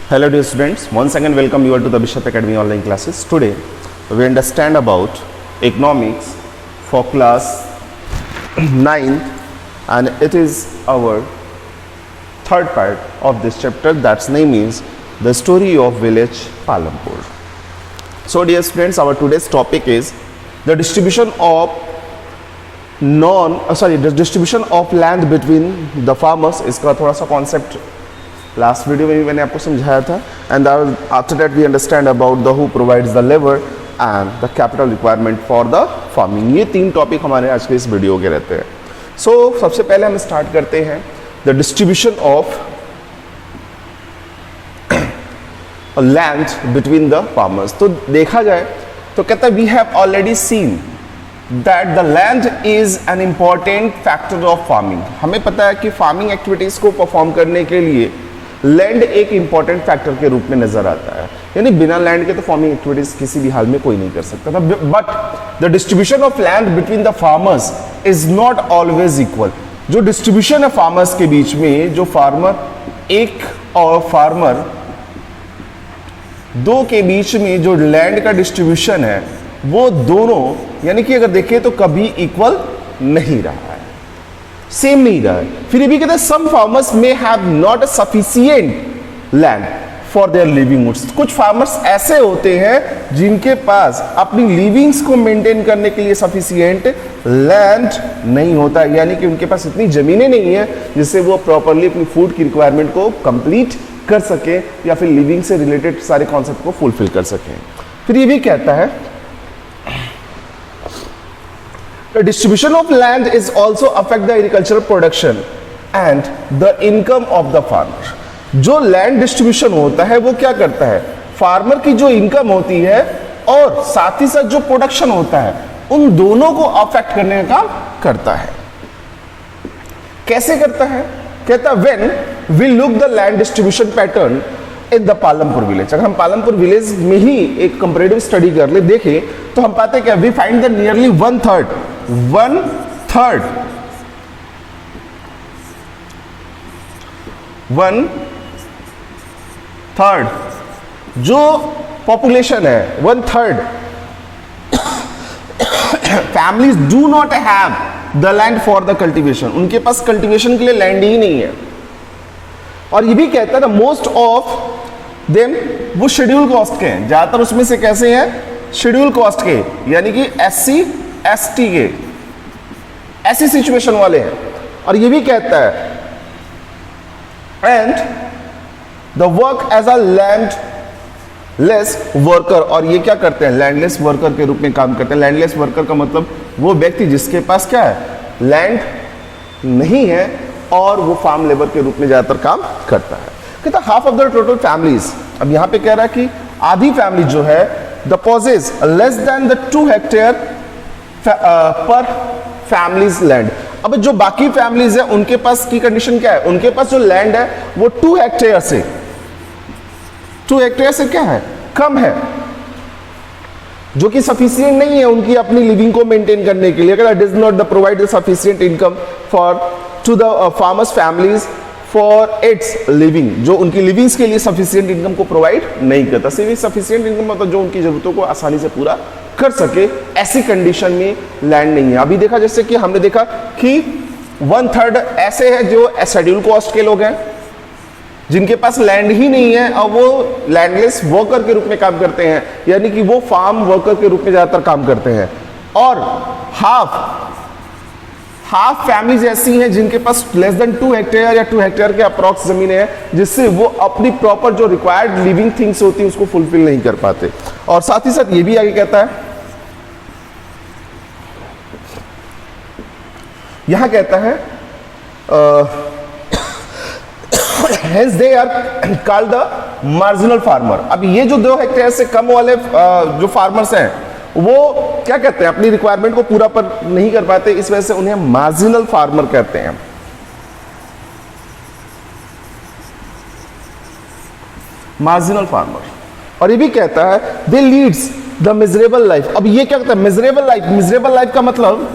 Hello dear students, once again welcome you all to the Bishop Academy online classes. Today we understand about economics for class 9th and it is our third part of this chapter, that's name is the story of village Palampur. So dear students, our today's topic is the distribution of the distribution of land between the farmers. इसका थोड़ा सा concept last video में भी मैंने आपको समझाया था. And after that we understand about the who provides the labour and the capital requirement for the farming. ये तीन टॉपिक हमारे आज के इस वीडियो के रहते हैं. सो सबसे पहले हम स्टार्ट करते हैं the distribution of land between the farmers. तो देखा जाए तो कहता है we have already seen that the land is an important factor of farming. हमें पता है कि फार्मिंग एक्टिविटीज को परफॉर्म करने के लिए लैंड एक इंपॉर्टेंट फैक्टर के रूप में नजर आता है. यानी बिना लैंड के तो फार्मिंग एक्टिविटीज किसी भी हाल में कोई नहीं कर सकता था. But the distribution of land between the farmers is not always equal. जो डिस्ट्रीब्यूशन है फार्मर्स के बीच में, जो फार्मर एक और फार्मर दो के बीच में जो लैंड का डिस्ट्रीब्यूशन है वो दोनों यानी कि अगर देखें तो कभी इक्वल नहीं रहा है, सेम नहीं रहा है. फिर भी कहते हैं some farmers may have not a sufficient land for their livelihoods. कुछ फार्मर्स ऐसे होते हैं जिनके पास अपनी लिविंग्स को मेंटेन करने के लिए सफिशिएंट लैंड नहीं होता, यानी कि उनके पास इतनी जमीनें नहीं है जिससे वो प्रॉपरली अपनी फूड की रिक्वायरमेंट को कंप्लीट कर सके या फिर लिविंग से रिलेटेड सारे कॉन्सेप्ट को फुलफिल कर सके. फिर ये भी कहता है the distribution of land is also affect the agricultural production and the income of the farmer. जो लैंड डिस्ट्रीब्यूशन होता है वो क्या करता है, फार्मर की जो इनकम होती है और साथ ही साथ जो प्रोडक्शन होता है उन दोनों को अफेक्ट करने का काम करता है. कैसे करता है, कहता है when we look the land distribution pattern in the Palampur village. अगर हम पालमपुर विलेज में ही एक कंपैरेटिव स्टडी कर ले, देखें तो हम पाते हैं क्या, we find the nearly one third जो पॉपुलेशन है, one third families do not have the land for the cultivation. उनके पास कल्टीवेशन के लिए लैंड ही नहीं है. और ये भी कहता है मोस्ट ऑफ देम वो शेड्यूल कास्ट के हैं, ज्यादातर उसमें से कैसे हैं, शेड्यूल कास्ट के, यानी कि SC ST के ऐसी सिचुएशन वाले हैं. और ये भी कहता है and the work as a landless worker. और ये क्या करते हैं, लैंडलेस वर्कर के रूप में काम करते हैं. लैंडलेस वर्कर का मतलब वो व्यक्ति जिसके पास क्या है, लैंड नहीं है और वो फार्म लेबर के रूप में ज्यादातर काम करता है. कहता half of the total families. अब यहां पे कह रहा है कि आधी फैमिली जो है the possess less than the 2 hectare per families land. अब जो बाकी फैमिलीज है उनके पास की कंडीशन क्या है, उनके पास जो लैंड है वो 2 हेक्टेयर से क्या है, कम है, जो कि सफिशिएंट नहीं है उनकी अपनी लिविंग को मेंटेन करने के लिए. Does not the provide the sufficient income for to the farmers families for its living. जो उनकी लिविंग्स के लिए सफिशिएंट इनकम को प्रोवाइड नहीं करता. सिर्फ सफिशिएंट इनकम मतलब जो उनकी जरूरतों को आसानी से पूरा कर सके, ऐसी कंडीशन में लैंड नहीं है. अभी देखा जैसे कि हमने देखा कि 1/3 ऐसे हैं जो शेड्यूल कास्ट के लोग हैं जिनके पास लैंड ही नहीं है और वो लैंडलेस वर्कर के रूप में काम करते हैं, यानी कि वो फार्म वर्कर के रूप में ज्यादातर काम करते हैं. और हाफ फैमिलीज ऐसी हैं जिनके पास लेस देन 2 हेक्टेयर या 2 हेक्टेयर के अप्रॉक्स जमीनें हैं जिससे वो अपनी प्रॉपर जो रिक्वायर्ड लिविंग थिंग्स होती है उसको फुलफिल नहीं कर पाते. और साथ ही साथ ये भी आगे कहता है, यहां कहता है hence they are called the marginal farmer. अब ये जो 2 हेक्टेयर से कम वाले जो फार्मर्स हैं वो क्या कहते हैं, अपनी रिक्वायरमेंट को पूरा पर नहीं कर पाते, इस वजह से उन्हें मार्जिनल फार्मर कहते हैं. Marginal farmer. और ये भी कहता है दे लीड्स द मिजरेबल लाइफ. अब ये क्या कहता है, मिजरेबल लाइफ. मिजरेबल लाइफ का मतलब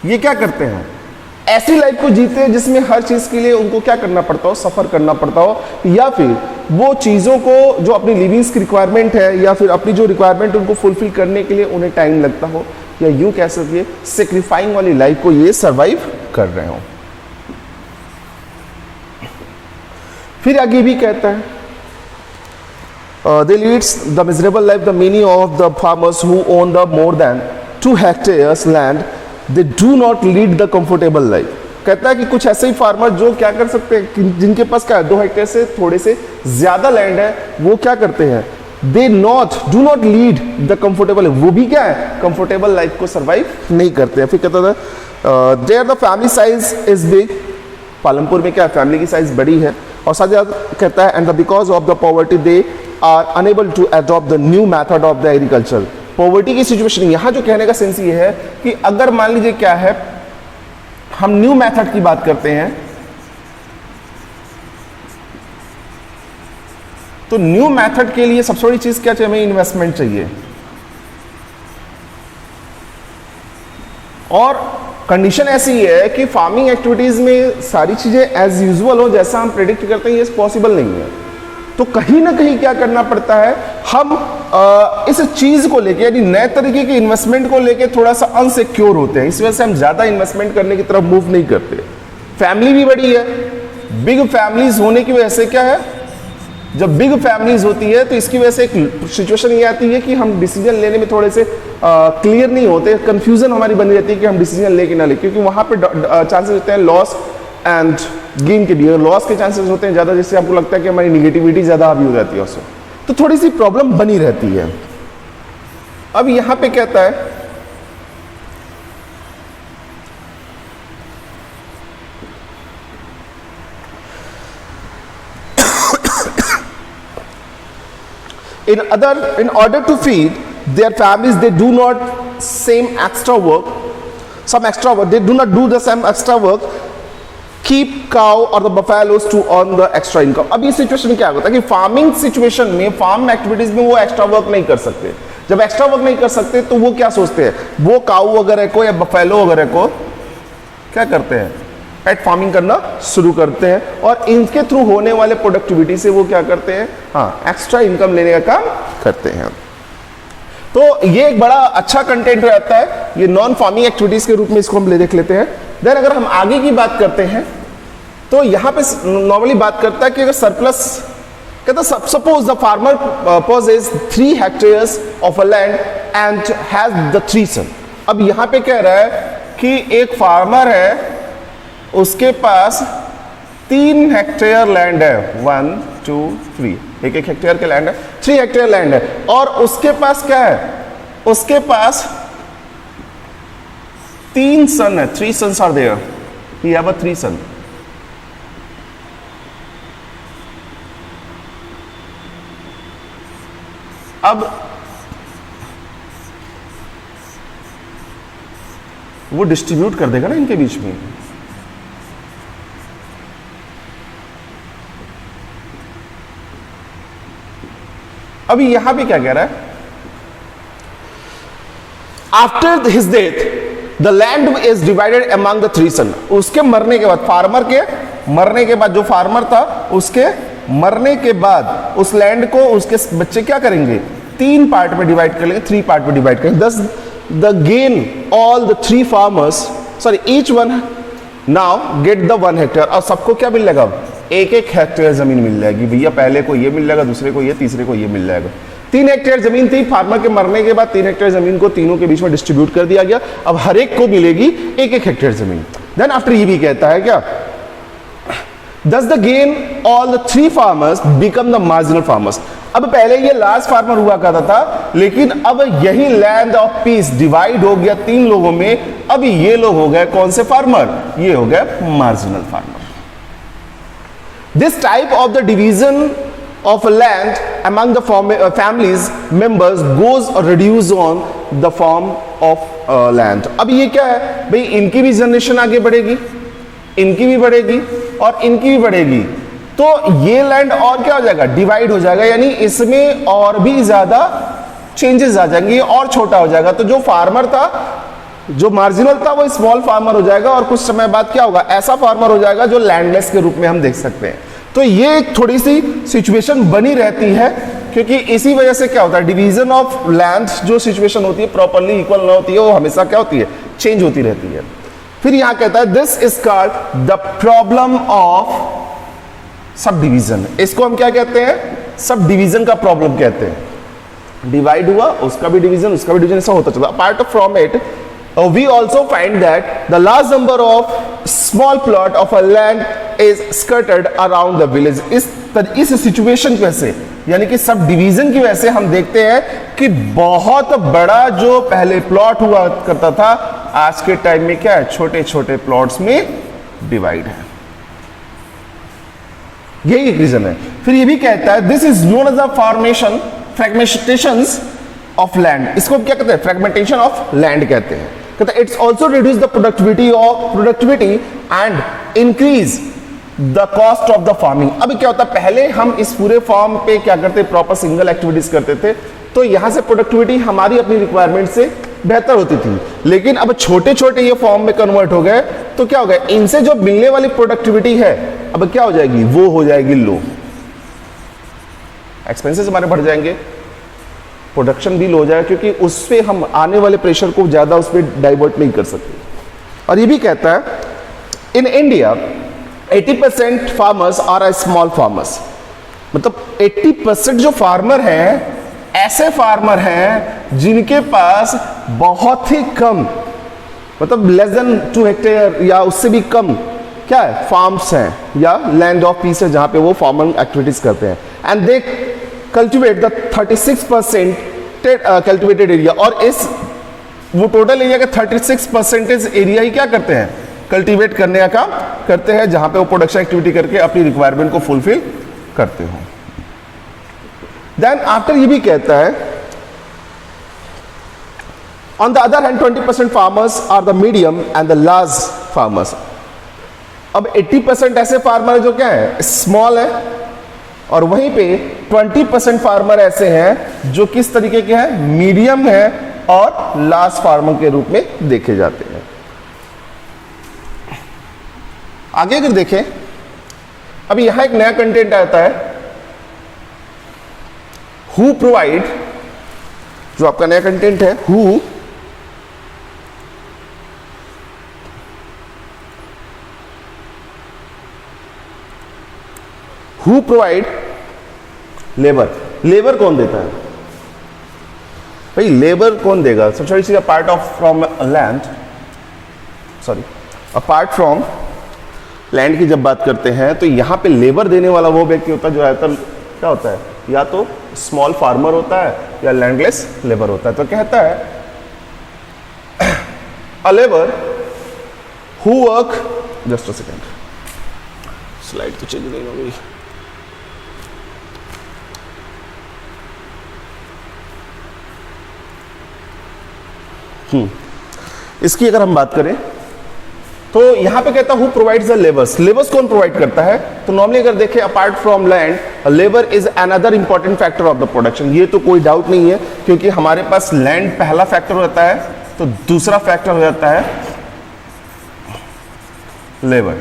ये क्या करते हैं, ऐसी लाइफ को जीते हैं जिसमें हर चीज के लिए उनको क्या करना पड़ता हो, सफर करना पड़ता हो, या फिर वो चीजों को जो अपनी लिविंग्स की रिक्वायरमेंट है या फिर अपनी जो रिक्वायरमेंट उनको फुलफिल करने के लिए उन्हें टाइम लगता हो, या यूं कह सकिए सेक्रीफाइंग वाली लाइफ को ये सर्वाइव कर रहे हो। फिर आगे भी कहता है they leads the miserable life, the many of the farmers who own the more than 2 hectares land, they do not lead the comfortable life। कहता है कि कुछ ऐसे ही फार्मर जो क्या कर सकते हैं, जिनके पास क्या है 2 हेक्टेयर से थोड़े से ज्यादा लैंड है, वो क्या करते हैं, they do not lead the comfortable, वो भी क्या है कंफर्टेबल लाइफ को सर्वाइव नहीं करते हैं। फिर कहता था there the family size is big, Palampur में क्या फैमिली की साइज बड़ी है, और साथ ही कहता है and because of the poverty they are unable to adopt the new method of the agriculture. Poverty की सिचुएशन, यहां जो कहने का सेंस ये है कि अगर मान लीजिए क्या है, हम न्यू मेथड की बात करते हैं, तो न्यू मेथड के लिए सबसे बड़ी चीज क्या चाहिए, हमें इन्वेस्टमेंट चाहिए, और कंडीशन ऐसी है कि फार्मिंग एक्टिविटीज में सारी चीजें एज यूजुअल हो जैसा हम प्रेडिक्ट करते हैं, ये पॉसिबल नहीं है। तो कहीं ना कहीं क्या करना पड़ता है, हम इस चीज को लेके यानी नए तरीके के इन्वेस्टमेंट को लेके थोड़ा सा अनसिक्योर होते हैं, इस वजह से हम ज्यादा इन्वेस्टमेंट करने की तरफ मूव नहीं करते। फैमिली भी बड़ी है, बिग फैमिलीज होने की वजह से क्या है, जब बिग फैमिलीज होती है तो इसकी वजह से एक सिचुएशन ये आती है कि हम डिसीजन लेने में थोड़े से क्लियर नहीं होते, कंफ्यूजन हमारी बनी रहती है कि हम डिसीजन ले कि ना ले, क्योंकि वहां पे चांसेस होते हैं लॉस एंड गेन के भी, लॉस के चांसेस होते हैं ज्यादा, जिससे आपको लगता है कि हमारी निगेटिविटी ज्यादा हावी हो जाती है उससे, तो थोड़ी सी प्रॉब्लम बनी रहती है। अब यहां पे कहता है in order to feed their families they do not some extra work, they do not do the same extra work, keep cow or the buffaloes to earn the extra income। अब ये सिचुएशन क्या होता है कि farming situation में, farm activities में वो extra work नहीं कर सकते। जब एक्स्ट्रा वर्क नहीं कर सकते तो वो क्या सोचते हैं, वो काऊ वगैरह को या बफेलो वगैरह को क्या करते हैं, पेट फार्मिंग करना शुरू करते हैं, और इनके थ्रू होने वाले प्रोडक्टिविटी से वो क्या करते हैं, हाँ एक्स्ट्रा इनकम लेने का काम करते हैं। तो ये एक बड़ा अच्छा कंटेंट रहता है, ये नॉन फार्मिंग एक्टिविटीज के रूप में इसको हम देख लेते हैं। देन अगर हम आगे की बात करते हैं तो यहां पे नॉर्मली बात करता है कि अगर सरप्लस, कहता suppose the farmer possesses 3 hectares of a land and has the 3 sons। अब यहां पे कह रहा है कि एक फार्मर है, उसके पास 3 हेक्टेयर लैंड है, 1 2 3, एक हेक्टेयर के लैंड है, 3 हेक्टेयर लैंड है, और उसके पास क्या है, उसके पास 3 सन है, 3 sons are there, he have a 3 son। अब वो डिस्ट्रीब्यूट कर देगा ना इनके बीच में। अभी यहां भी क्या कह रहा है, after his death the land is divided among the 3 sons। उसके मरने के बाद, फार्मर के मरने के बाद, जो फार्मर था उसके मरने के बाद उस लैंड को उसके बच्चे क्या करेंगे, 3 पार्ट में डिवाइड कर लेंगे, 3 पार्ट में डिवाइड करेंगे। दस the gain all the 3 farmers, sorry each one now get the 1 hectare, और सबको क्या मिल जाएगा, 1 हेक्टेयर जमीन मिल जाएगी। भैया पहले को ये मिल जाएगा, दूसरे को ये, तीसरे को ये मिल जाएगा। 3 हेक्टेयर जमीन थी, फार्मर के मरने के बाद 3 हेक्टेयर जमीन को तीनों के बीच में डिस्ट्रीब्यूट कर दिया गया, अब हर एक को मिलेगी 1 हेक्टेयर जमीन। देन आफ्टर ये भी कहता है क्या, Thus the gain all the 3 farmers become the marginal farmers। अब पहले ये लार्ज फार्मर हुआ करता था, लेकिन अब यही लैंड ऑफ पीस डिवाइड हो गया 3 लोगों में, अब ये लोग हो गए कौन से फार्मर, ये हो गए marginal farmer. This type of the division of land among the families members goes or reduce on the form of land। अब ये क्या है भाई, इनकी भी जनरेशन आगे बढ़ेगी, इनकी भी बढ़ेगी और इनकी भी बढ़ेगी, तो ये लैंड और क्या हो जाएगा, डिवाइड हो जाएगा, यानी इसमें और भी ज्यादा चेंजेस आ जाएंगे और छोटा हो जाएगा। तो जो फार्मर था जो मार्जिनल था वो स्मॉल फार्मर हो जाएगा और कुछ समय बाद क्या होगा, ऐसा फार्मर हो जाएगा जो लैंडलेस के रूप में हम देख सकते हैं। तो ये एक थोड़ी सी सिचुएशन बनी रहती है, क्योंकि इसी वजह से क्या होता है, डिवीजन ऑफ लैंड जो सिचुएशन होती है प्रॉपरली इक्वल ना होती है, वो हमेशा क्या होती है, चेंज होती रहती है। फिर यहां कहता है this is called the problem of sub division. इसको हम क्या कहते हैं, सब डिवीजन का प्रॉब्लम कहते हैं। डिवाइड हुआ, उसका भी डिवीजन, उसका भी डिवीजन, ऐसा होता चला। Apart from it we also find that the large number of small plot of a land is scattered around the village। इस सिचुएशन की वजह से, यानी कि सब डिवीजन की वजह से हम देखते हैं कि बहुत बड़ा जो पहले प्लॉट हुआ करता था, आज के टाइम में क्या है, छोटे छोटे प्लॉट्स में डिवाइड है। यही एक रीजन है। फिर ये भी कहता है this is known as a formation fragmentations of land. इसको क्या कहते हैं, फ्रेगमेंटेशन ऑफ लैंड कहते हैं। कहता है it's also reduce the productivity and increase the cost of the farming. अभी क्या होता है, पहले हम इस पूरे फॉर्म पे क्या करते, प्रॉपर सिंगल एक्टिविटीज करते थे, तो यहां से प्रोडक्टिविटी हमारी अपनी रिक्वायरमेंट से बेहतर होती थी। लेकिन अब छोटे छोटे ये फॉर्म में कन्वर्ट हो गए, तो क्या हो गया, इनसे जो मिलने वाली प्रोडक्टिविटी है अब क्या हो जाएगी, वो हो जाएगी लो। एक्सपेंसेस हमारे बढ़ जाएंगे, प्रोडक्शन भी लो हो जाएगा, क्योंकि उस पर हम आने वाले प्रेशर को ज्यादा उस पर डाइवर्ट नहीं कर सकते। और ये भी कहता है in India 80% farmers are a small farmers. मतलब 80% जो फार्मर हैं ऐसे फार्मर हैं जिनके पास बहुत ही कम, मतलब लेस देन 2 हेक्टेयर या उससे भी कम क्या है, फार्म्स हैं या लैंड ऑफ पीस है, जहां पे वो फार्मिंग एक्टिविटीज करते हैं। And they cultivate the 36% cultivated area. और इस वो टोटल एरिया का 36% एरिया ही क्या करते हैं, कल्टीवेट करने का काम करते हैं, जहां पे वो प्रोडक्शन एक्टिविटी करके अपनी रिक्वायरमेंट को फुलफिल करते हो। देन आफ्टर ये भी कहता है on the other hand 20% farmers are the medium and the large farmers. अब 80% ऐसे फार्मर जो क्या है, स्मॉल है, और वहीं पे 20% फार्मर ऐसे हैं जो किस तरीके के हैं, मीडियम है और लार्ज फार्मर के रूप में देखे जाते हैं। आगे अगर देखें, अभी यहां एक नया कंटेंट आता है, हु प्रोवाइड, जो आपका नया कंटेंट है, हु प्रोवाइड लेबर। लेबर कौन देता है भाई, लेबर कौन देगा, सबसे बड़ी चीज apart of from land, sorry apart from land की जब बात करते हैं, तो यहां पे लेबर देने वाला वो व्यक्ति होता है जो ज्यादातर क्या होता है, या तो स्मॉल फार्मर होता है या लैंडलेस लेबर होता है। तो कहता है अ labour who work, just a second, slide तो चेंज नहीं हो गई। इसकी अगर हम बात करें तो यहां पे कहता हूं प्रोवाइड्स द लेबर्स। लेबर्स कौन प्रोवाइड करता है, तो नॉर्मली अगर देखें apart from land labour is another important factor of the production. ये तो कोई डाउट नहीं है, क्योंकि हमारे पास लैंड पहला फैक्टर हो जाता है, तो दूसरा फैक्टर हो जाता है लेबर।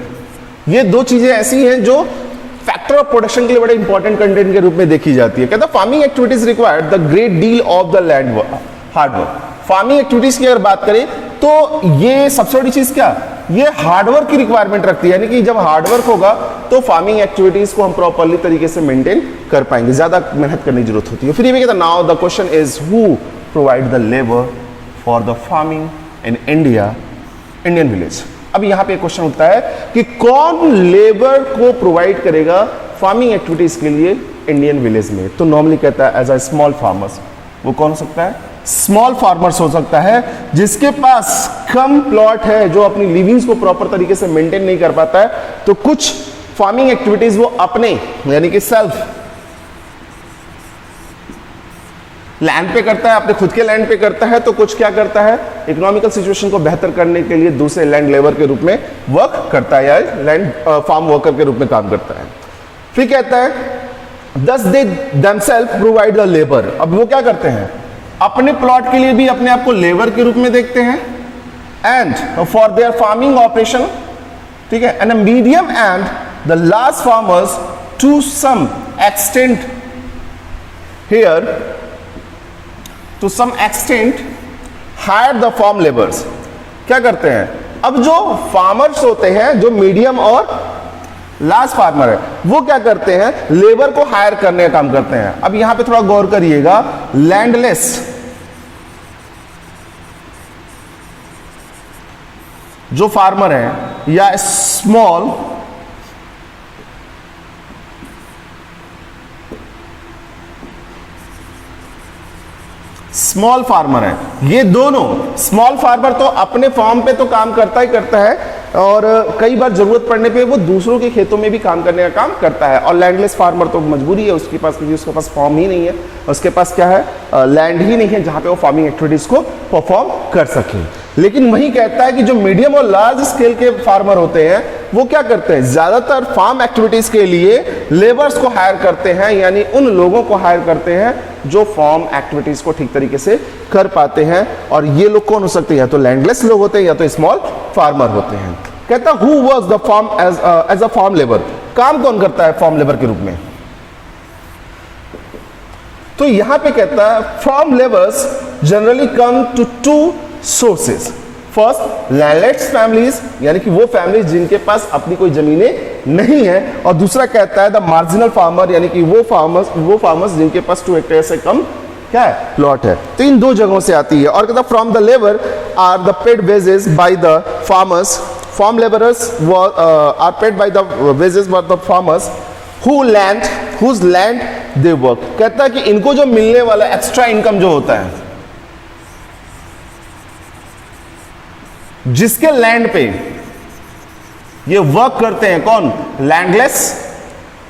ये दो चीजें ऐसी हैं जो फैक्टर ऑफ प्रोडक्शन के लिए बड़े इंपॉर्टेंट कंटेंट के रूप में देखी जाती है। कहता farming activities required the great deal of the land hard work. Farming activities की अगर बात करें तो ये सबसे बड़ी चीज क्या, ये हार्डवर्क की रिक्वायरमेंट रखती है, यानी कि जब हार्डवर्क होगा तो फार्मिंग एक्टिविटीज को हम प्रॉपरली तरीके से मेंटेन कर पाएंगे, ज्यादा मेहनत करने की जरूरत होती है। फिर ये भी कहता now the question is who provide the labour for the farming in India, Indian village. अब यहां पे क्वेश्चन उठता है कि कौन लेबर को प्रोवाइड करेगा फार्मिंग एक्टिविटीज के लिए इंडियन विलेज में, तो नॉर्मली कहता है एज अ स्मॉल फार्मर्स। वो कौन हो सकता है, स्मॉल फार्मर्स हो सकता है, जिसके पास कम प्लॉट है, जो अपनी लिविंग्स को प्रॉपर तरीके से मेंटेन नहीं कर पाता है, तो कुछ फार्मिंग एक्टिविटीज वो अपने यानी कि सेल्फ लैंड पे करता है, अपने खुद के लैंड पे करता है, तो कुछ क्या करता है, इकोनॉमिकल सिचुएशन को बेहतर करने के लिए दूसरे लैंड लेबर के रूप में वर्क करता है, या लैंड फार्म वर्कर के रूप में काम करता है। फिर कहता है thus they themselves provide the labour. अब वो क्या करते हैं, अपने प्लॉट के लिए भी अपने आप को लेबर के रूप में देखते हैं, and for their farming operation, ठीक है, and medium and the large farmers to some extent here, to some extent hire the farm labours. क्या करते हैं, अब जो फार्मर्स होते हैं, जो मीडियम और लार्ज फार्मर है, वो क्या करते हैं, लेबर को हायर करने का काम करते हैं। अब यहां पे थोड़ा गौर करिएगा, लैंडलेस जो फार्मर है या स्मॉल फार्मर है, ये दोनों, स्मॉल फार्मर तो अपने फार्म पे तो काम करता ही करता है और कई बार जरूरत पड़ने पे वो दूसरों के खेतों में भी काम करने का काम करता है, और लैंडलेस फार्मर तो मजबूरी है उसके पास, क्योंकि उसके पास फार्म ही नहीं है, उसके पास क्या है, लैंड ही नहीं है जहां पे वो फार्मिंग एक्टिविटीज को परफॉर्म कर सके। लेकिन वही कहता है कि जो मीडियम और लार्ज स्केल के फार्मर होते हैं वो क्या करते हैं, ज्यादातर फार्म एक्टिविटीज के लिए लेबर्स को हायर करते हैं, यानी उन लोगों को हायर करते हैं जो फार्म एक्टिविटीज को ठीक तरीके से कर पाते हैं। और ये लोग कौन हो सकते हैं, या तो लैंडलेस लोग होते हैं या तो स्मॉल फार्मर होते हैं। कहता who works the farm as a farm labour, काम कौन करता है फार्म लेबर के रूप में। तो यहां पे कहता है farm labours generally come to two sources, first landless families, यानी कि वो फैमिलीज जिनके पास अपनी कोई जमीनें नहीं है, और दूसरा कहता है द मार्जिनल फार्मर, यानी कि वो फार्मर्स जिनके पास 2 हेक्टेयर से कम क्या है, प्लॉट है। तो इन दो जगहों से आती है। और कहता from the labour are the paid wages by the farmers, farm labourers are paid by the wages by the farmers whose land they work. कहता है कि इनको जो मिलने वाला एक्स्ट्रा इनकम जो होता है, जिसके लैंड पे ये वर्क करते हैं, कौन, लैंडलेस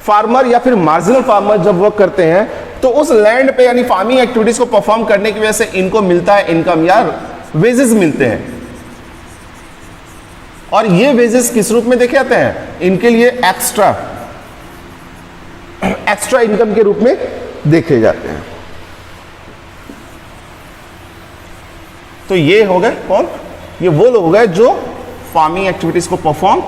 फार्मर या फिर मार्जिनल फार्मर जब वर्क करते हैं, तो उस लैंड पे यानी फार्मिंग एक्टिविटीज को परफॉर्म करने की वजह से इनको मिलता है इनकम या वेजेस मिलते हैं। और ये वेजेस किस रूप में देखे जाते हैं, इनके लिए एक्स्ट्रा इनकम के रूप में देखे जाते हैं। तो ये हो गए कौन, ये वो लोग हो गए जो फार्मिंग एक्टिविटीज को परफॉर्म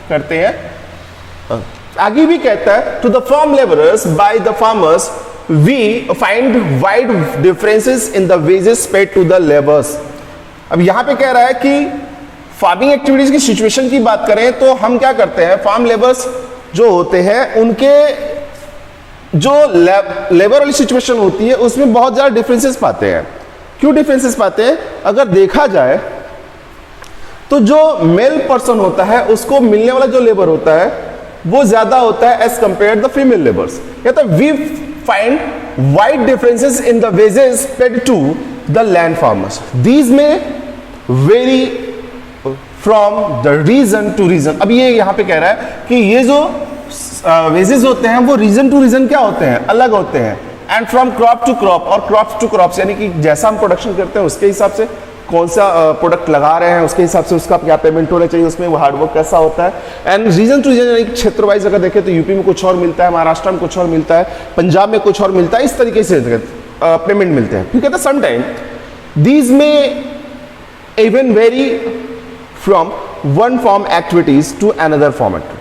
करते हैं। आगे भी कहता है to the farm labourers by the farmers we find wide differences in the wages paid to the labours. अब यहां पे कह रहा है कि फार्मिंग एक्टिविटीज की सिचुएशन की बात करें तो हम क्या करते हैं, फार्म लेबर्स जो होते हैं उनके जो लेबर वाली सिचुएशन होती है उसमें बहुत ज्यादा डिफरेंसेस पाते हैं। क्यों डिफरेंसेस पाते हैं, अगर देखा जाए तो जो मेल पर्सन होता है उसको मिलने वाला जो लेबर होता है वो ज्यादा होता है as compare the female labours. या तो we find wide differences in the wages paid to the land farmers, these may vary from the region to region. अब ये यहां पे कह रहा है कि ये जो वेजेस होते हैं वो रीजन टू रीजन क्या होते हैं, अलग होते हैं, and from crop to crop और क्रॉप टू क्रॉप्स, यानी कि जैसा हम प्रोडक्शन करते हैं उसके हिसाब से, कौन सा प्रोडक्ट लगा रहे हैं उसके हिसाब से उसका क्या पेमेंट होना चाहिए, उसमें वो हार्डवर्क कैसा होता है। एंड रीजन टू रीजन यानी क्षेत्र वाइज अगर देखें तो यूपी में कुछ और मिलता है, महाराष्ट्र में कुछ और मिलता है, पंजाब में कुछ और मिलता है, इस तरीके से पेमेंट मिलते हैं। ठीक है, तो सम टाइम दीज में even very from one form activities to another form activities.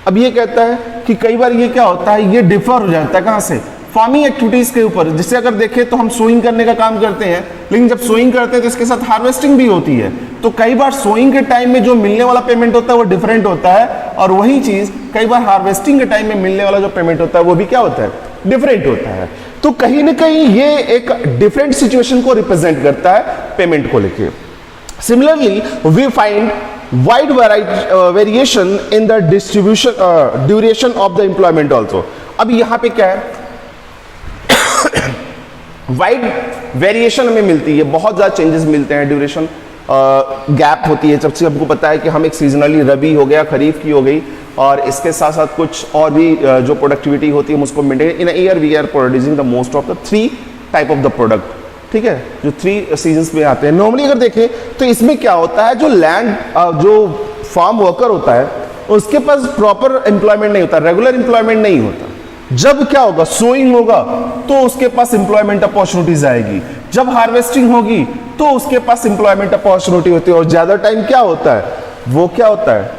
अब ये कहता है कि कई बार ये क्या होता है, ये डिफर हो जाता है कहां से, फार्मिंग एक्टिविटीज के ऊपर। जिससे अगर देखें तो हम सोइंग करने का काम करते हैं, लेकिन जब सोइंग करते हैं तो इसके साथ हार्वेस्टिंग भी होती है, तो कई बार सोइंग के टाइम में जो मिलने वाला पेमेंट होता है वो डिफरेंट होता है, और वही चीज कई बार हार्वेस्टिंग के टाइम में मिलने वाला जो पेमेंट होता है वो भी क्या होता है, डिफरेंट होता है। तो कहीं ना कहीं ये एक डिफरेंट सिचुएशन को रिप्रेजेंट करता है पेमेंट को लेके। Similarly we find wide variation in the distribution duration of the employment also. अब यहां पे क्या है, वाइड वेरिएशन हमें मिलती है, बहुत ज़्यादा चेंजेस मिलते हैं, ड्यूरेशन गैप होती है। सबसे हमको पता है कि हम एक सीजनली रबी हो गया, खरीफ की हो गई, और इसके साथ साथ कुछ और भी जो प्रोडक्टिविटी होती है हम उसको maintain, in year we are producing the most of the 3 type of the product. ठीक है, जो 3 सीजन्स में आते हैं। नॉर्मली अगर देखें तो इसमें क्या होता है, जो लैंड जो फार्म वर्कर होता है उसके पास प्रॉपर एम्प्लॉयमेंट नहीं होता, रेगुलर एम्प्लॉयमेंट नहीं होता। जब क्या होगा, सोइंग होगा तो उसके पास एम्प्लॉयमेंट अपॉर्चुनिटीज आएगी। जब हार्वेस्टिंग होगी तो उसके पास एम्प्लॉयमेंट अपॉर्चुनिटी होती है, और ज्यादा टाइम क्या होता है, वो क्या होता है,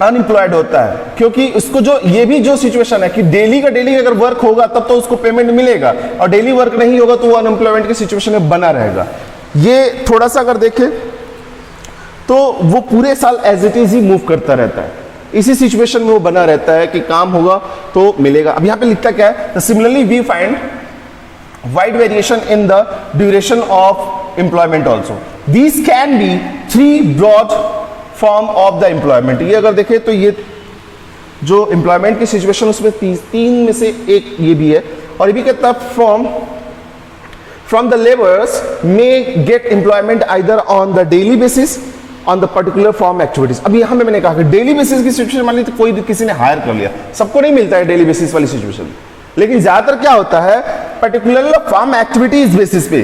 अनएम्प्लॉयड होता है। क्योंकि उसको जो ये भी जो सिचुएशन है कि डेली का डेली अगर वर्क होगा तब तो उसको पेमेंट मिलेगा, और डेली वर्क नहीं होगा तो वो अनएम्प्लॉयमेंट की सिचुएशन में बना रहेगा। ये थोड़ा सा अगर देखें तो वो पूरे साल एज इट इज ही मूव करता रहता है, इसी सिचुएशन में वो बना रहता है कि काम होगा तो मिलेगा। अब यहां पे लिखता क्या है, similarly we find wide variation in the duration of employment also. These can be 3 broad form of the employment. ये अगर देखें तो ये जो एम्प्लॉयमेंट की सिचुएशन उसमें 3 में से एक ये भी है, और ये भी कहता है from the laborers may get employment either on the daily basis on the particular farm activities। अब यहां में मैंने कहा कि डेली बेसिस की सिचुएशन मान ली तो कोई किसी ने हायर कर लिया, सबको नहीं मिलता है डेली बेसिस वाली सिचुएशन, लेकिन ज्यादातर क्या होता है पर्टिकुलर फार्म एक्टिविटीज बेसिस पे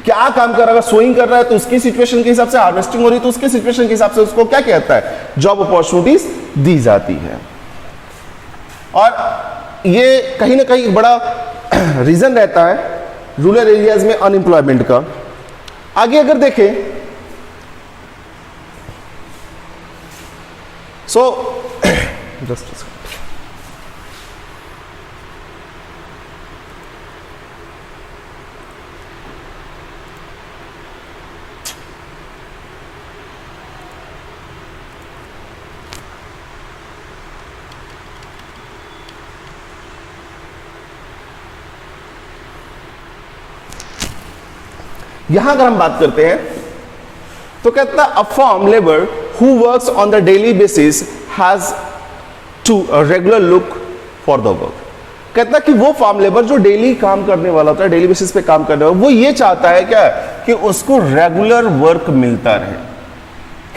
क्या काम कर रहा है, सोइंग कर रहा है तो उसकी सिचुएशन के हिसाब से, हार्वेस्टिंग हो रही है तो उसके सिचुएशन के हिसाब से उसको क्या कहता है, जॉब अपॉर्चुनिटीज दी जाती है। और ये कहीं ना कहीं बड़ा रीजन रहता है रूरल एरियाज में अनएम्प्लॉयमेंट का। आगे अगर देखें जस्ट यहां अगर हम बात करते हैं तो कहता है a form labour who works on the daily basis has to regular look for the work. कहता है कि वो फार्म लेबर जो डेली काम करने वाला होता है, डेली बेसिस पे काम करने वाला, वो ये चाहता है क्या कि उसको रेगुलर वर्क मिलता रहे।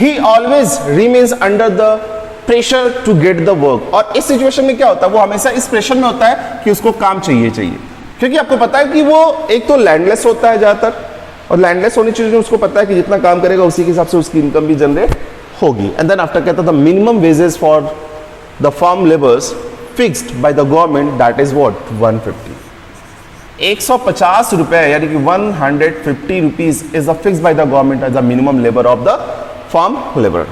He always remains under the pressure to get the work. और इस सिचुएशन में क्या होता है, वो हमेशा इस प्रेशर में होता है कि उसको काम चाहिए, क्योंकि आपको पता है कि वो एक तो लैंडलेस होता है ज्यादातर, और लैंडलेस होने चाहिए उसको पता है कि जितना काम करेगा उसी के हिसाब से उसकी इनकम भी जनरेट होगी। एंड देन आफ्टर कहता था minimum wages for the farm labours fixed by the government, that is what 150 150 रुपए, यानी कि 150 rupees is the fixed by the government as the minimum labour of the farm labour.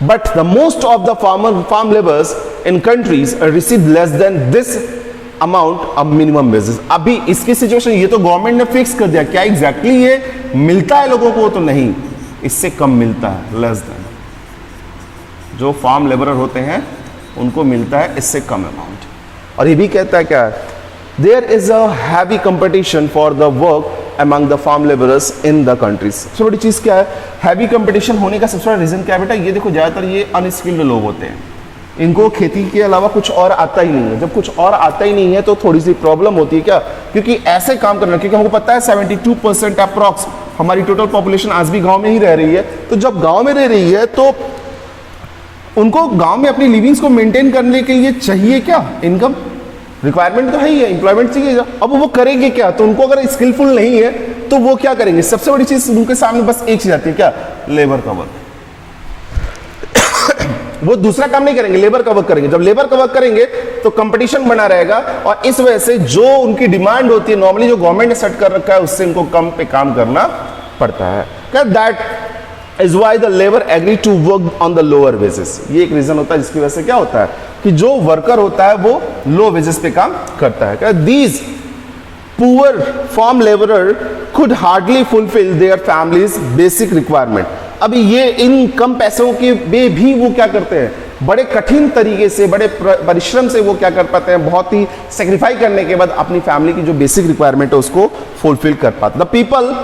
But the most of the farm labours in countries receive less than this amount of minimum wages. अभी इसकी situation ये तो government ने fix कर दिया, क्या exactly ये मिलता है लोगों को, तो नहीं, इससे कम मिलता है, लेस देन। जो फार्म लेबरर होते हैं उनको मिलता है इससे कम अमाउंट। और ये भी कहता है क्या, there is a heavy competition for the work among the farm labourers in the countries. सबसे बड़ी चीज क्या है, हैवी कंपटीशन होने का सबसे बड़ा रीजन क्या है बेटा, ये देखो ज्यादातर ये अनस्किल्ड लोग होते हैं, इनको खेती के अलावा कुछ और आता ही नहीं है। जब कुछ और आता ही नहीं है तो थोड़ी सी प्रॉब्लम होती है, क्या, क्योंकि ऐसे काम करना, क्योंकि हमको पता है 72% अप्रॉक्स हमारी टोटल पॉपुलेशन आज भी गांव में ही रह रही है। तो जब गांव में रह रही है तो उनको गांव में अपनी लिविंग्स को मेंटेन करने के लिए चाहिए क्या, इनकम रिक्वायरमेंट तो है ही है, एम्प्लॉयमेंट चाहिए। अब वो करेंगे क्या, तो उनको अगर स्किलफुल नहीं है तो वो क्या करेंगे, सबसे बड़ी चीज उनके सामने बस एक चीज आती है, क्या, लेबर का वर्क। वो दूसरा काम नहीं करेंगे, लेबर का वर्क करेंगे। जब लेबर का वर्क करेंगे तो कंपटीशन बना रहेगा, और इस वजह से जो उनकी डिमांड होती है नॉर्मली जो गवर्नमेंट ने सेट कर रखा है उससे इनको कम पे काम करना पड़ता है। That is why the labour agree to work on the lower wages. ये एक रीजन होता है जिसकी वजह से क्या होता है कि जो वर्कर होता है वो लो वेजेस पे काम करता है। These poor farm labourer could hardly fulfil their families basic requirement. अभी ये इन कम पैसों के भी वो क्या करते हैं, बड़े कठिन तरीके से, बड़े परिश्रम से वो क्या कर पाते हैं, बहुत ही सेक्रीफाई करने के बाद अपनी फैमिली की जो बेसिक रिक्वायरमेंट है उसको फुलफिल कर पाते। The people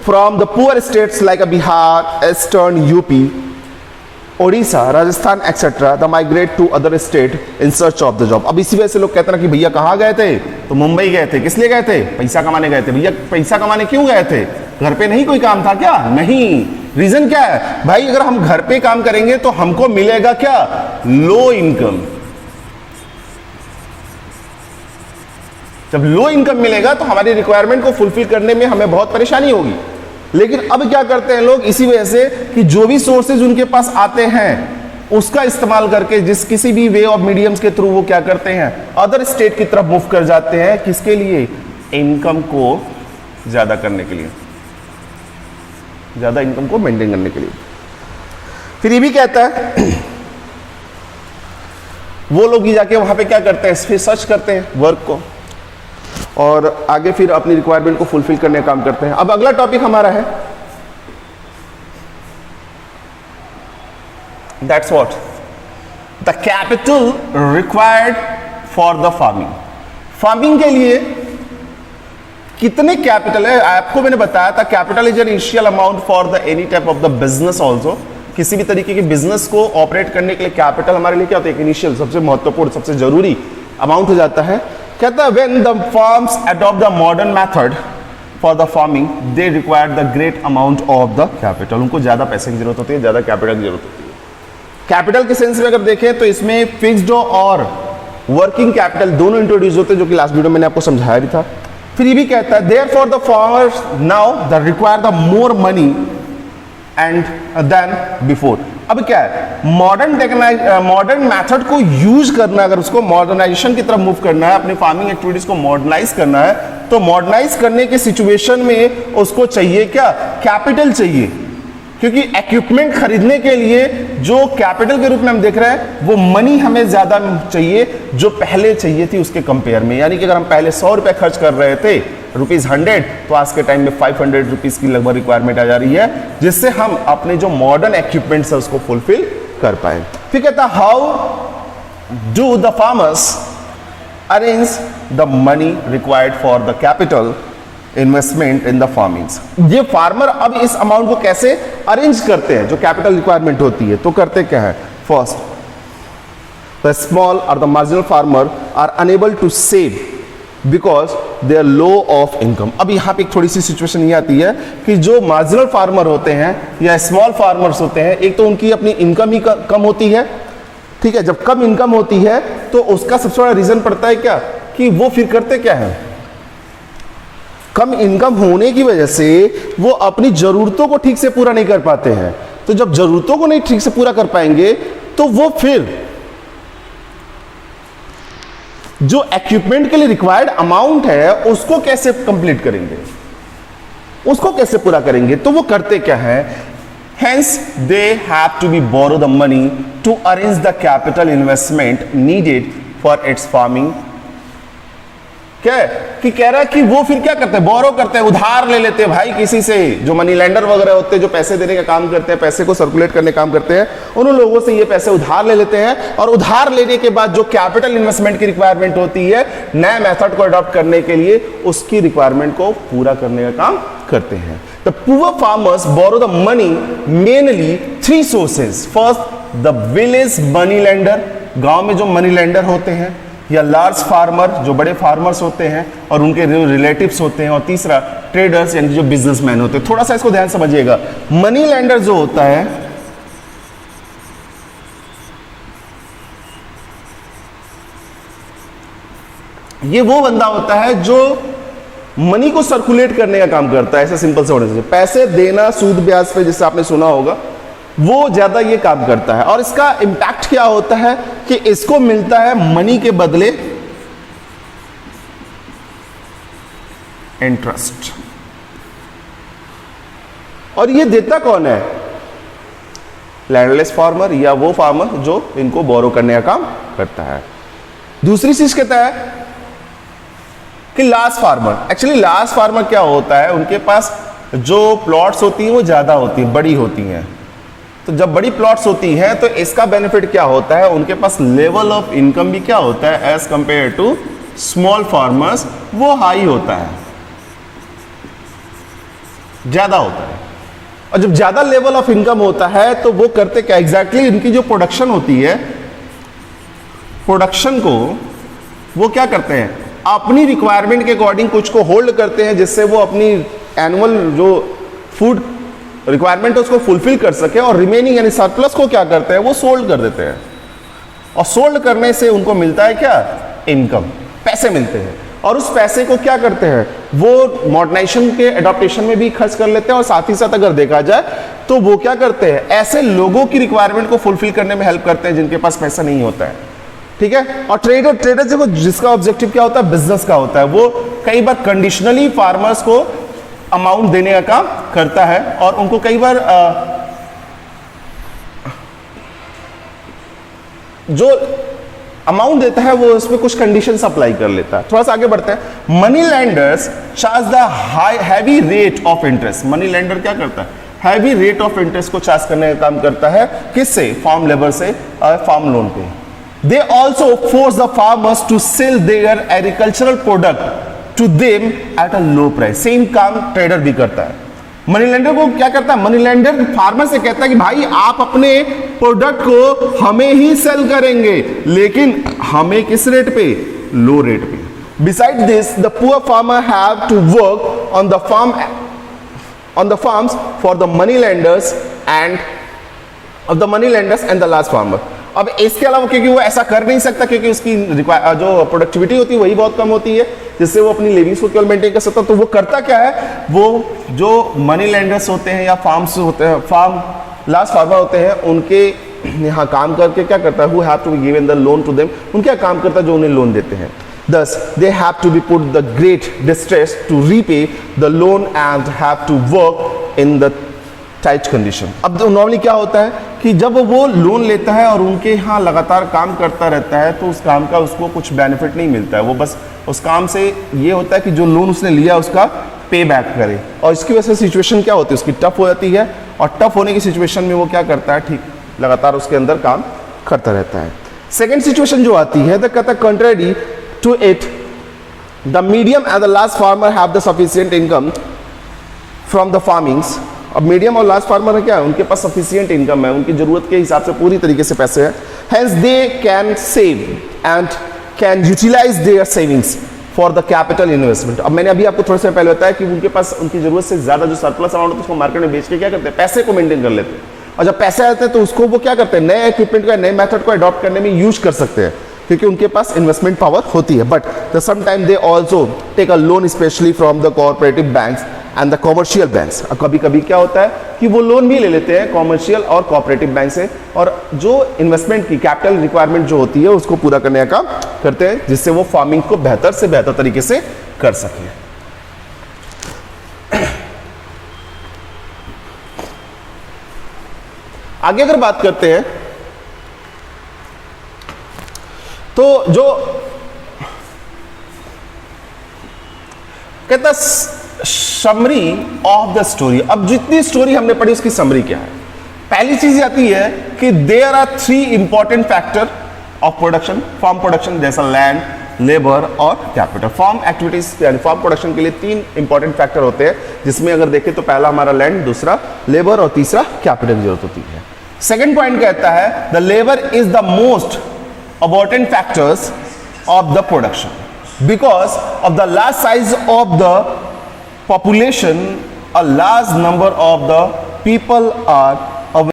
from the poor states like Bihar, eastern UP, Odisha, Rajasthan etcetera the migrate to other state in search of the job. अब इसी वजह से लोग कहते हैं कि भैया कहाँ गए थे, तो मुंबई गए थे। किस लिए गए थे, पैसा कमाने गए थे। भैया पैसा कमाने क्यों गए थे, घर पे नहीं कोई काम था क्या, नहीं। रीजन क्या है भाई, अगर हम घर पे काम करेंगे तो हमको मिलेगा क्या, लो इनकम। जब लो इनकम मिलेगा तो हमारी रिक्वायरमेंट को फुलफिल करने में हमें बहुत परेशानी होगी। लेकिन अब क्या करते हैं लोग, इसी वजह से कि जो भी सोर्सेज उनके पास आते हैं उसका इस्तेमाल करके जिस किसी भी वे ऑफ मीडियम्स के थ्रू वो क्या करते हैं, अदर स्टेट की तरफ मूव कर जाते हैं। किसके लिए, इनकम को ज़्यादा करने के लिए, ज़्यादा इनकम को मेंटेन करने के लिए। फिर ये भी कहता है वो लोग ही जाके वहाँ पे क्या करते हैं, फिर सर्च करते हैं वर्क को और आगे फिर अपनी रिक्वायरमेंट को फुलफिल करने का काम करते हैं। अब अगला टॉपिक हमारा है that's what the capital required for the farming. Farming के लिए कितने कैपिटल है, आपको मैंने बताया था capital is an initial amount for the any type of the business also. किसी भी तरीके के बिजनेस को ऑपरेट करने के लिए कैपिटल हमारे लिए क्या होता है, एक इनिशियल सबसे महत्वपूर्ण सबसे जरूरी अमाउंट हो जाता है। कहता है when the farms adopt the modern method for the farming they require the great amount of the capital. उनको ज्यादा पैसे की जरूरत होती है, ज्यादा कैपिटल की जरूरत होती है। कैपिटल के सेंस में अगर देखें तो इसमें फिक्स्ड और वर्किंग कैपिटल दोनों इंट्रोड्यूस होते हैं, जो कि लास्ट वीडियो मैंने आपको समझाया भी था। फिर ये भी कहता है therefore the farmers now the require the more money and then before. अब क्या है, मॉडर्न मेथड को यूज करना, अगर उसको मॉडर्नाइजेशन की तरफ मूव करना है, अपनी फार्मिंग एक्टिविटीज को मॉडर्नाइज करना है, तो मॉडर्नाइज करने के सिचुएशन में उसको चाहिए क्या, कैपिटल चाहिए। क्योंकि इक्विपमेंट खरीदने के लिए जो कैपिटल के रूप में हम देख रहे हैं वो मनी हमें ज्यादा चाहिए जो पहले चाहिए थी उसके कंपेयर में। यानी कि अगर हम पहले 100 रुपए खर्च कर रहे थे ₹100, तो आज के टाइम में 500 रुपीज की लगभग रिक्वायरमेंट आ जा रही है, जिससे हम अपने जो मॉडर्न इक्विपमेंट्स है उसको फुलफिल कर पाए। फिर कहता है how do the farmers arrange the money required for the capital investment in the farmings. ये फार्मर अब इस अमाउंट को कैसे अरेंज करते हैं, जो कैपिटल रिक्वायरमेंट होती है, तो करते क्या है, फर्स्ट द स्मॉल और the marginal farmer are unable to save because they are low of income. अब यहां पे एक थोड़ी सी सिचुएशन ये आती है कि जो मार्जिनल फार्मर होते हैं या स्मॉल फार्मर्स होते हैं, एक तो उनकी अपनी इनकम ही कम होती है, ठीक है। जब कम इनकम होती है तो उसका सबसे बड़ा रीजन पड़ता है क्या, कि वो फिर करते क्या है, कम इनकम होने की वजह से वो अपनी जरूरतों को ठीक से पूरा नहीं कर पाते हैं। तो जब जरूरतों को नहीं ठीक से पूरा कर पाएंगे तो वो फिर जो इक्विपमेंट के लिए रिक्वायर्ड अमाउंट है उसको कैसे कंप्लीट करेंगे, उसको कैसे पूरा करेंगे। तो वो करते क्या है, hence they have to be borrow the money to arrange the capital investment needed for its farming. क्या है कि कह रहा है कि वो फिर क्या करते हैं, बोरो करते हैं, उधार ले लेते हैं भाई किसी से, जो मनी लेंडर वगैरह होते हैं, जो पैसे देने का काम करते हैं, पैसे को सर्कुलेट करने का काम करते हैं, उन लोगों से ये पैसे उधार ले लेते हैं। और उधार लेने के बाद जो कैपिटल इन्वेस्टमेंट की रिक्वायरमेंट होती है नए मेथड को अडॉप्ट करने के लिए, उसकी रिक्वायरमेंट को पूरा करने का काम करते हैं। The poor farmers borrow the money mainly 3 sources. First the village money lender, गांव में जो मनी लेंडर होते हैं, या लार्ज फार्मर जो बड़े फार्मर्स होते हैं और उनके रिलेटिव्स होते हैं, और तीसरा ट्रेडर्स यानी जो बिजनेसमैन होते हैं। थोड़ा सा इसको ध्यान समझिएगा। मनी लेंडर जो होता है ये वो बंदा होता है जो मनी को सर्कुलेट करने का काम करता है। ऐसे सिंपल से होने से पैसे देना सूद ब्याज पे, जिससे आपने सुना होगा, वो ज्यादा ये काम करता है। और इसका इंपैक्ट क्या होता है कि इसको मिलता है मनी के बदले इंटरेस्ट। और ये देता कौन है, लैंडलेस फार्मर या वो फार्मर जो इनको बोरो करने का काम करता है। दूसरी चीज कहता है कि large farmer, actually large farmer क्या होता है, उनके पास जो प्लॉट्स होती हैं वो ज्यादा होती हैं, बड़ी होती हैं। तो जब बड़ी प्लॉट्स होती हैं तो इसका बेनिफिट क्या होता है, उनके पास लेवल ऑफ इनकम भी क्या होता है as compare to small farmers, वो हाई होता है, ज्यादा होता है। और जब ज्यादा लेवल ऑफ इनकम होता है तो वो करते क्या, एग्जैक्टली इनकी जो प्रोडक्शन होती है, प्रोडक्शन को वो क्या करते हैं, अपनी रिक्वायरमेंट के अकॉर्डिंग कुछ को होल्ड करते हैं, जिससे वो अपनी एनुअल जो फूड रिक्वायरमेंट है उसको फुलफिल कर सके, और रिमेनिंग यानी सरप्लस को क्या करते हैं, वो सोल्ड कर देते हैं। और सोल्ड करने से उनको मिलता है क्या, इनकम, पैसे मिलते हैं। और उस पैसे को क्या करते हैं, वो मॉडर्नाइजेशन के एडॉप्टेशन में भी खर्च कर लेते हैं। और साथ ही साथ अगर देखा जाए तो वो क्या करते हैं, ऐसे लोगों की रिक्वायरमेंट को फुलफिल करने में हेल्प करते हैं जिनके पास पैसा नहीं होता है, ठीक है। और ट्रेडर देखो जिसका ऑब्जेक्टिव क्या होता है, बिजनेस का होता है, वो कई बार कंडीशनली फार्मर्स को अमाउंट देने का काम करता है और उनको कई बार जो अमाउंट देता है वो उसमें कुछ कंडीशंस अप्लाई कर लेता है। थोड़ा सा आगे बढ़ते हैं। Money lenders charge the heavy rate of interest. Money lender क्या करता है? हैवी रेट ऑफ इंटरेस्ट को चार्ज करने का काम करता है। किससे? फार्म लेबर से, फार्म लोन पे। They also force the farmers to sell their agricultural product to them at a low price. Same काम ट्रेडर भी करता है। मनी लेंडर को क्या करता है? मनी लेंडर फार्मर से कहता है कि भाई आप अपने प्रोडक्ट को हमें ही सेल करेंगे, लेकिन हमें किस रेट पे? लो रेट पे। Beside this the poor farmer have to work on the farms for the money lenders and the large farmer. अब इसके अलावा क्योंकि वो ऐसा कर नहीं सकता, क्योंकि उसकी जो प्रोडक्टिविटी होती है वही बहुत कम होती है, जिससे वो अपनी लिविंग्स को केवल मेंटेन कर सकता है। तो वो करता क्या है? वो जो मनी लेंडर्स होते हैं या फार्म्स होते हैं, लार्ज फार्मर होते हैं, उनके यहाँ काम करके क्या करता है? Who have to be given the loan to them. उनका काम करता है जो उन्हें लोन देते हैं। Thus, they have to be put the great distress to repay the loan and have to work in the tight condition. अब normally क्या होता है कि जब वो लोन लेता है और उनके यहाँ लगातार काम करता रहता है, तो उस काम का उसको कुछ बेनिफिट नहीं मिलता है। वो बस उस काम से ये होता है कि जो लोन उसने लिया उसका पे बैक करे, और इसकी वजह से सिचुएशन क्या होती है? उसकी टफ हो जाती है, और टफ होने की सिचुएशन में वो क्या करता है? ठीक लगातार उसके अंदर काम करता रहता है। सेकेंड सिचुएशन जो आती है, द कहता है contrary to it the medium and the large farmer have the sufficient income from the farmings. अब मीडियम और लार्ज फार्मर है क्या है? उनके पास सफिशिएंट इनकम है, उनकी जरूरत के हिसाब से पूरी तरीके से पैसे हैं। Hence they can save and can utilise their savings for the capital investment. अब मैंने अभी आपको थोड़े से पहले बताया कि उनके पास उनकी जरूरत से ज्यादा जो सरप्लस अमाउंट होता है उसको मार्केट में बेच के क्या करते हैं? पैसे को मेंटेन कर लेते हैं, और जब पैसे आते हैं तो उसको वो क्या करते हैं? नए इक्विपमेंट को, नए मेथड को अडॉप्ट करने में यूज कर सकते हैं, क्योंकि उनके पास इन्वेस्टमेंट पावर होती है। But sometime they also take a loan specially from the cooperative banks and the commercial banks. कभी कभी क्या होता है कि वो लोन भी ले लेते हैं कॉमर्शियल और कोऑपरेटिव बैंक से, और जो इन्वेस्टमेंट की कैपिटल रिक्वायरमेंट जो होती है उसको पूरा करने का काम करते हैं, जिससे वो फार्मिंग को बेहतर से बेहतर तरीके से कर सके। आगे अगर बात करते हैं तो जो कहता समरी ऑफ द स्टोरी। अब जितनी स्टोरी हमने पढ़ी उसकी समरी क्या है? पहली चीज आती है कि there are 3 important factor of production, farm production, जैसा लैंड, लेबर और कैपिटल। फार्म एक्टिविटीज यानी फार्म प्रोडक्शन के लिए 3 इंपॉर्टेंट फैक्टर होते हैं, जिसमें अगर देखें तो पहला हमारा लैंड, दूसरा लेबर और तीसरा कैपिटल की जरूरत होती है। सेकेंड पॉइंट कहता है the labour is the most important factors of the production because of the large size of the population. A large number of the people are